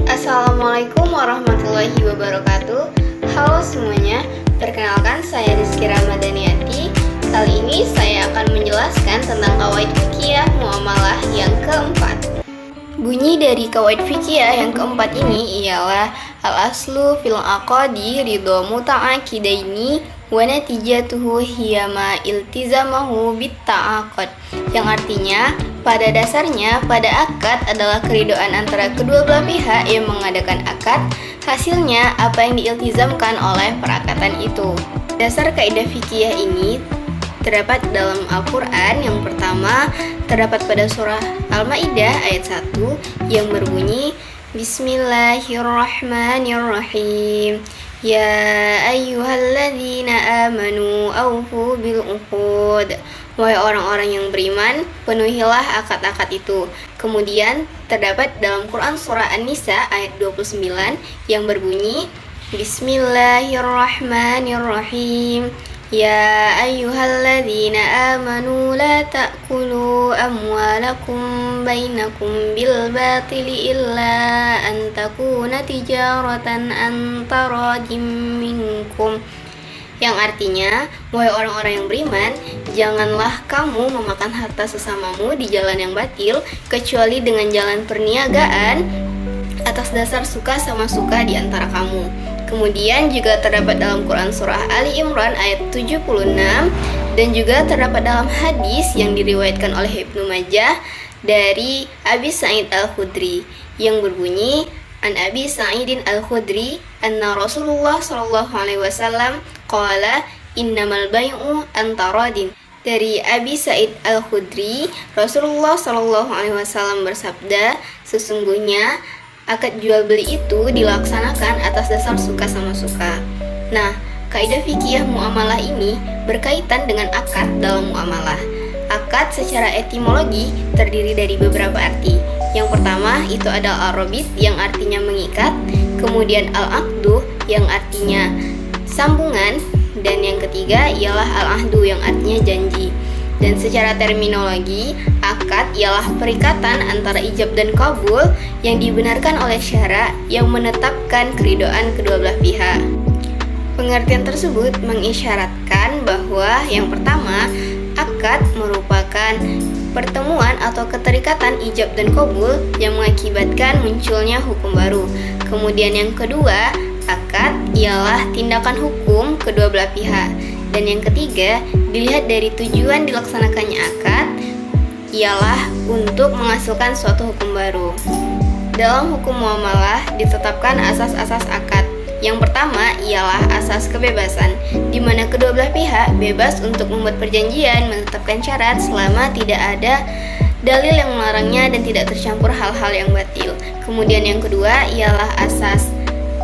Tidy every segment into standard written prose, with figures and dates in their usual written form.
Assalamualaikum warahmatullahi wabarakatuh. Halo semuanya, perkenalkan saya Rizky Ramadhaniati. Kali ini saya akan menjelaskan tentang qawaid fiqhiyah muamalah yang keempat. Bunyi dari qawaid fiqhiyah yang keempat ini ialah al-aslu fil aqadi ridho muta'aqidaini wa natijatuhu hiya ma iltizamahu bit ta'aqad, yang artinya pada dasarnya pada akad adalah keridoan antara kedua belah pihak yang mengadakan akad, hasilnya apa yang diiltizamkan oleh perakatan itu. Dasar kaidah fikih ini terdapat dalam Al-Quran. Yang pertama terdapat pada surah Al-Ma'idah ayat 1 yang berbunyi Bismillahirrahmanirrahim. Ya ayyuhalladzina amanu awfu bil uqud. Wahai orang-orang yang beriman, penuhilah akad-akad itu. Kemudian terdapat dalam Quran surah An-Nisa ayat 29 yang berbunyi Bismillahirrahmanirrahim. Ya ayyuhalladzina amanu la ta'kulu amwalakum bainakum bil batili illa an takuna tijaratan an taradhim minkum, yang artinya, wahai orang-orang yang beriman, janganlah kamu memakan harta sesamamu di jalan yang batil kecuali dengan jalan perniagaan atas dasar suka sama suka di antara kamu. Kemudian juga terdapat dalam Quran surah Ali Imran ayat 76 dan juga terdapat dalam hadis yang diriwayatkan oleh Ibnu Majah dari Abi Sa'id Al-Khudri yang berbunyi An Abi Sa'idin Al-Khudri anna Rasulullah sallallahu alaihi wasallam qala innamal bai'u antaradin. Dari Abi Sa'id Al-Khudri, Rasulullah sallallahu alaihi wasallam bersabda, sesungguhnya akad jual beli itu dilaksanakan atas dasar suka sama suka. Nah, kaidah fikih muamalah ini berkaitan dengan akad dalam muamalah. Akad secara etimologi terdiri dari beberapa arti. Yang pertama itu ada al-robit yang artinya mengikat, kemudian al-aqdu yang artinya sambungan, dan yang ketiga ialah al-ahdu yang artinya janji. Dan secara terminologi, akad ialah perikatan antara ijab dan kabul yang dibenarkan oleh syara yang menetapkan keridoan kedua belah pihak. Pengertian tersebut mengisyaratkan bahwa yang pertama, akad merupakan pertemuan atau keterikatan ijab dan kabul yang mengakibatkan munculnya hukum baru. Kemudian yang kedua, akad ialah tindakan hukum kedua belah pihak. Dan yang ketiga, dilihat dari tujuan dilaksanakannya akad ialah untuk menghasilkan suatu hukum baru. Dalam hukum muamalah ditetapkan asas-asas akad. Yang pertama ialah asas kebebasan, di mana kedua belah pihak bebas untuk membuat perjanjian, menetapkan syarat selama tidak ada dalil yang melarangnya dan tidak tercampur hal-hal yang batil. Kemudian yang kedua ialah asas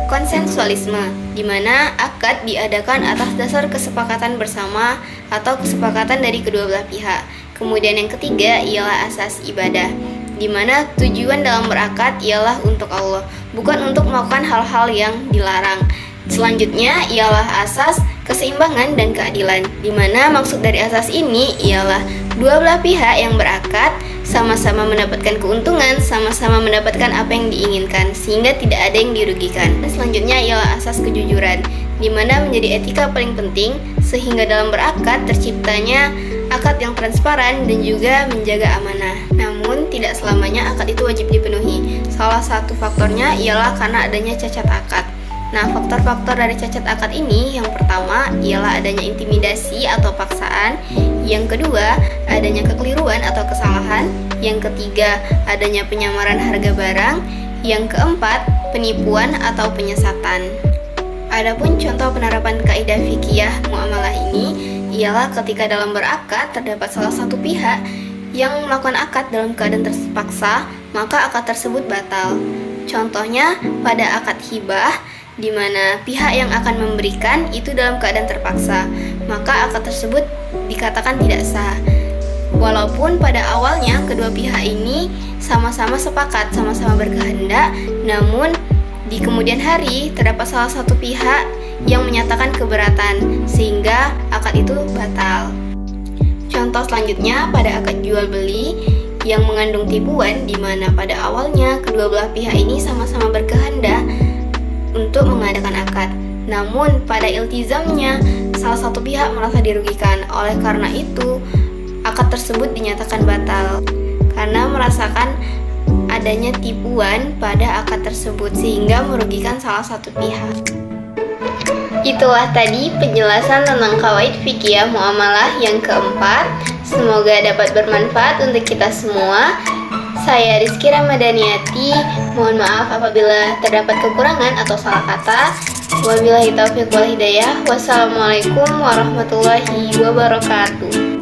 konsensualisme, di mana akad diadakan atas dasar kesepakatan bersama atau kesepakatan dari kedua belah pihak. Kemudian yang ketiga ialah asas ibadah, di mana tujuan dalam berakad ialah untuk Allah, bukan untuk melakukan hal-hal yang dilarang. Selanjutnya ialah asas keseimbangan dan keadilan, di mana maksud dari asas ini ialah dua belah pihak yang berakad sama-sama mendapatkan keuntungan, sama-sama mendapatkan apa yang diinginkan, sehingga tidak ada yang dirugikan. Selanjutnya ialah asas kejujuran, di mana menjadi etika paling penting, sehingga dalam berakad terciptanya akad yang transparan dan juga menjaga amanah. Namun, tidak selamanya akad itu wajib dipenuhi. Salah satu faktornya ialah karena adanya cacat akad. Nah, faktor-faktor dari cacat akad ini yang pertama ialah adanya intimidasi atau paksaan, yang kedua adanya kekeliruan atau kesalahan, yang ketiga adanya penyamaran harga barang, yang keempat penipuan atau penyesatan. Adapun contoh penerapan kaidah fikih muamalah ini ialah ketika dalam berakad terdapat salah satu pihak yang melakukan akad dalam keadaan terpaksa, maka akad tersebut batal. Contohnya pada akad hibah, di mana pihak yang akan memberikan itu dalam keadaan terpaksa, maka akad tersebut dikatakan tidak sah. Walaupun pada awalnya kedua pihak ini sama-sama sepakat, sama-sama berkehendak, namun di kemudian hari terdapat salah satu pihak yang menyatakan keberatan sehingga akad itu batal. Contoh selanjutnya pada akad jual beli yang mengandung tipuan, di mana pada awalnya kedua belah pihak ini sama-sama berkehendak untuk mengadakan akad. Namun pada iltizamnya salah satu pihak merasa dirugikan. Oleh karena itu, akad tersebut dinyatakan batal karena merasakan adanya tipuan pada akad tersebut sehingga merugikan salah satu pihak. Itulah tadi penjelasan tentang kawaid fikih muamalah yang keempat. Semoga dapat bermanfaat untuk kita semua. Saya Rizky Ramadhaniati. Mohon maaf apabila terdapat kekurangan atau salah kata. Wabillahi taufiq wal hidayah. Wassalamualaikum warahmatullahi wabarakatuh.